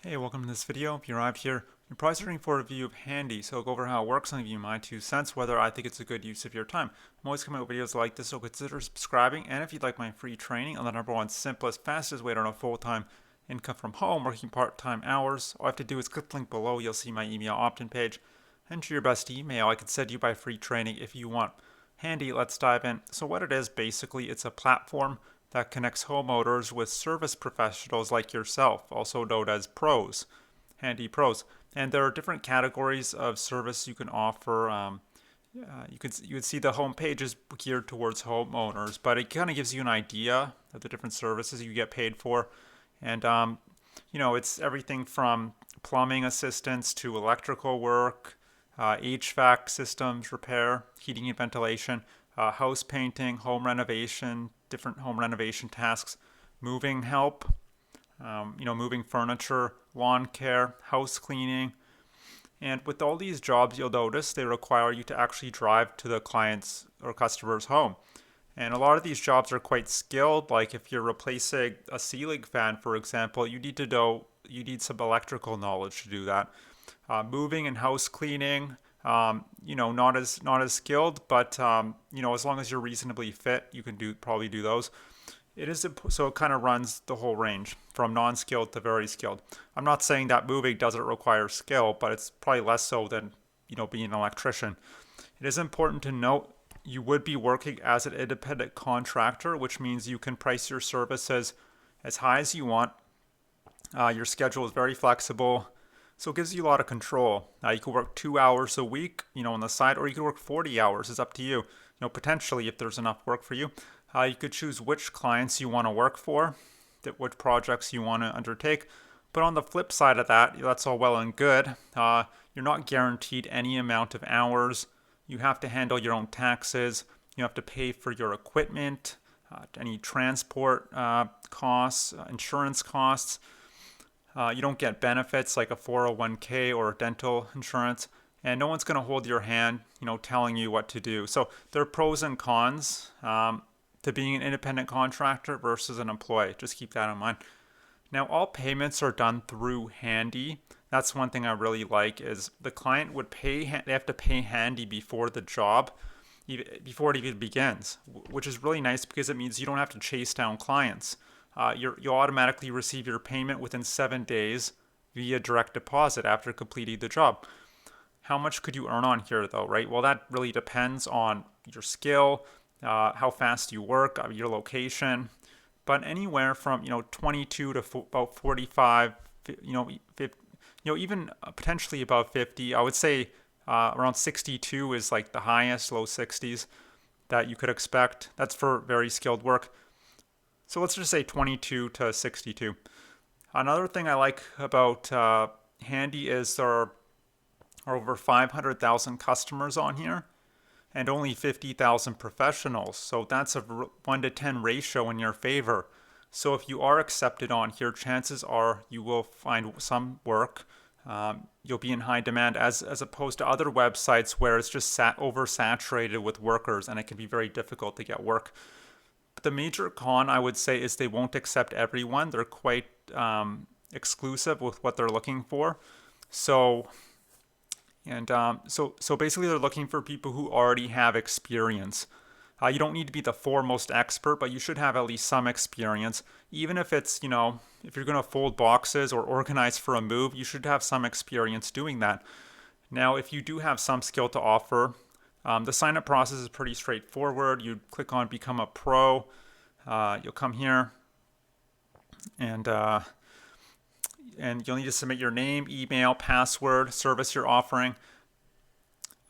Hey, welcome to this video. If you arrived here, you're probably searching for a review of Handy, so I'll go over how it works and give you my 2 cents, whether I think it's a good use of your time. I'm always coming out with videos like this, so consider subscribing, and if you'd like my free training on the number one simplest, fastest way to earn a full-time income from home, working part-time hours, all I have to do is click the link below. You'll see my email opt-in page. Enter your best email. I can send you my free training if you want. Handy, let's dive in. So what it is, basically, it's a platform that connects homeowners with service professionals like yourself, also known as pros, Handy Pros. And there are different categories of service you can offer. You can see the home page is geared towards homeowners, but it kind of gives you an idea of the different services you get paid for. And it's everything from plumbing assistance to electrical work, HVAC systems repair, heating and ventilation, house painting, home renovation, different home renovation tasks, moving help, moving furniture, lawn care, house cleaning. And with all these jobs, you'll notice they require you to actually drive to the client's or customer's home. And a lot of these jobs are quite skilled. Like if you're replacing a ceiling fan, for example, you need some electrical knowledge to do that. Moving and house cleaning, not as skilled, but as long as you're reasonably fit, you can probably do those. So it kind of runs the whole range from non-skilled to very skilled. I'm not saying that moving doesn't require skill, but it's probably less so than being an electrician. It is important to note you would be working as an independent contractor, which means you can price your services as high as you want. Your schedule is very flexible, so it gives you a lot of control. You can work 2 hours a week, on the side, or you can work 40 hours. It's up to you. Potentially, if there's enough work for you, you could choose which clients you want to work for, which projects you want to undertake. But on the flip side of that, that's all well and good. You're not guaranteed any amount of hours. You have to handle your own taxes. You have to pay for your equipment, any transport costs, insurance costs. You don't get benefits like a 401k or dental insurance, and no one's going to hold your hand, telling you what to do. So there are pros and cons to being an independent contractor versus an employee. Just keep that in mind. Now, all payments are done through Handy. That's one thing I really like is the client would pay. They have to pay Handy before the job, before it even begins, which is really nice because it means you don't have to chase down clients. You'll automatically receive your payment within 7 days via direct deposit after completing the job. How much could you earn on here, though, right? Well, that really depends on your skill, how fast you work, your location, but anywhere from 22 to about 45, 50, even potentially above 50. I would say around 62 is like the highest, low 60s that you could expect. That's for very skilled work. So let's just say 22 to 62. Another thing I like about Handy is there are over 500,000 customers on here and only 50,000 professionals. So that's a 1 to 10 ratio in your favor. So if you are accepted on here, chances are you will find some work. You'll be in high demand as opposed to other websites where it's just oversaturated with workers and it can be very difficult to get work. The major con, I would say, is they won't accept everyone. They're quite exclusive with what they're looking for. So basically, they're looking for people who already have experience. You don't need to be the foremost expert, but you should have at least some experience. Even if it's, if you're going to fold boxes or organize for a move, you should have some experience doing that. Now, if you do have some skill to offer, the sign-up process is pretty straightforward. You click on Become a Pro. You'll come here, and you'll need to submit your name, email, password, service you're offering.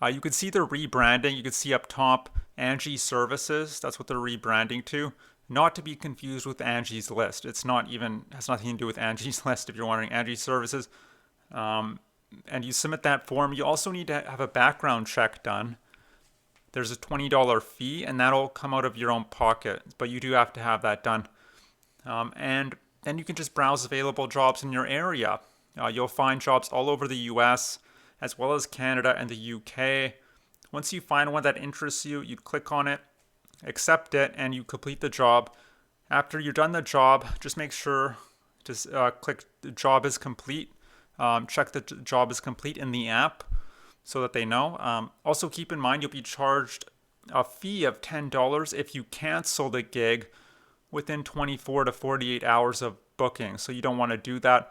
You can see they're rebranding. You can see up top Angie Services. That's what they're rebranding to. Not to be confused with Angie's List. It's not even has nothing to do with Angie's List if you're wondering. Angie Services. And you submit that form. You also need to have a background check done. There's a $20 fee, and that'll come out of your own pocket, but you do have to have that done. And then you can just browse available jobs in your area. You'll find jobs all over the US, as well as Canada and the UK. Once you find one that interests you, you click on it, accept it, and you complete the job. After you're done the job, just make sure Just click the job is complete. Check the job is complete in the app so that they know. Also keep in mind you'll be charged a fee of $10 if you cancel the gig within 24 to 48 hours of booking. So you don't want to do that.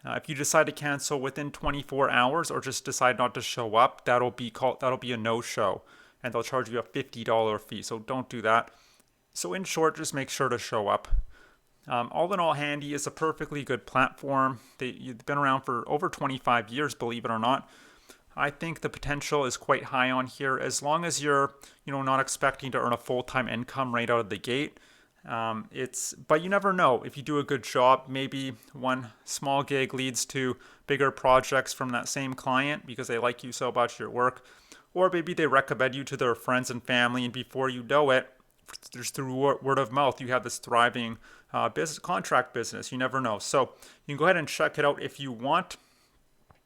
If you decide to cancel within 24 hours or just decide not to show up, that'll be a no-show, and they'll charge you a $50 fee. So don't do that. So in short, just make sure to show up. All in all, Handy is a perfectly good platform. They've been around for over 25 years, believe it or not. I think the potential is quite high on here, as long as you're, not expecting to earn a full-time income right out of the gate. But you never know. If you do a good job, maybe one small gig leads to bigger projects from that same client because they like you so about your work, or maybe they recommend you to their friends and family, and before you know it, just through word of mouth, you have this thriving contract business. You never know. So you can go ahead and check it out if you want.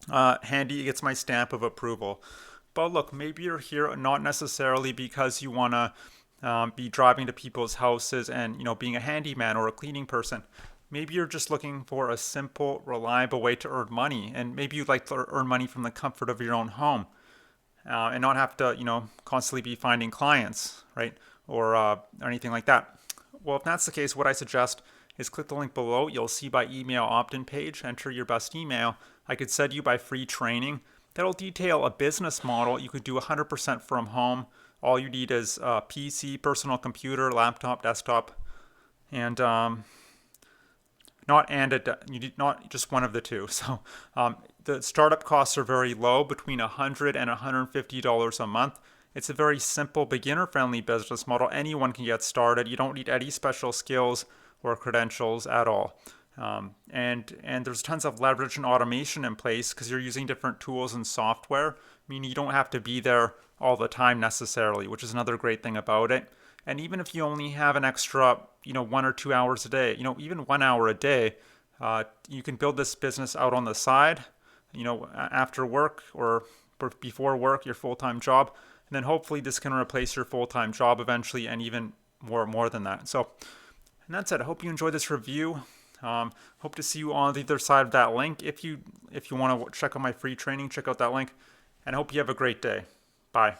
Handy gets my stamp of approval. But look, maybe you're here not necessarily because you want to be driving to people's houses and being a handyman or a cleaning person. Maybe you're just looking for a simple, reliable way to earn money, and maybe you'd like to earn money from the comfort of your own home, and not have to constantly be finding clients, right, or anything like that. Well, if that's the case, what I suggest is click the link below. You'll see my email opt-in page. Enter your best email. I could send you my free training that'll detail a business model. You could do 100% from home. All you need is a PC, personal computer, laptop, desktop, and you need not just one of the two. So the startup costs are very low, between $100 and $150 a month. It's a very simple, beginner-friendly business model. Anyone can get started. You don't need any special skills or credentials at all. And there's tons of leverage and automation in place because you're using different tools and software. Meaning you don't have to be there all the time necessarily, which is another great thing about it. And even if you only have an extra, 1 or 2 hours a day, even 1 hour a day, you can build this business out on the side, after work or before work, your full-time job. And then hopefully this can replace your full-time job eventually, and even more than that. So, and that's it. I hope you enjoyed this review. Hope to see you on the other side of that link. If you want to check out my free training, check out that link. And I hope you have a great day. Bye.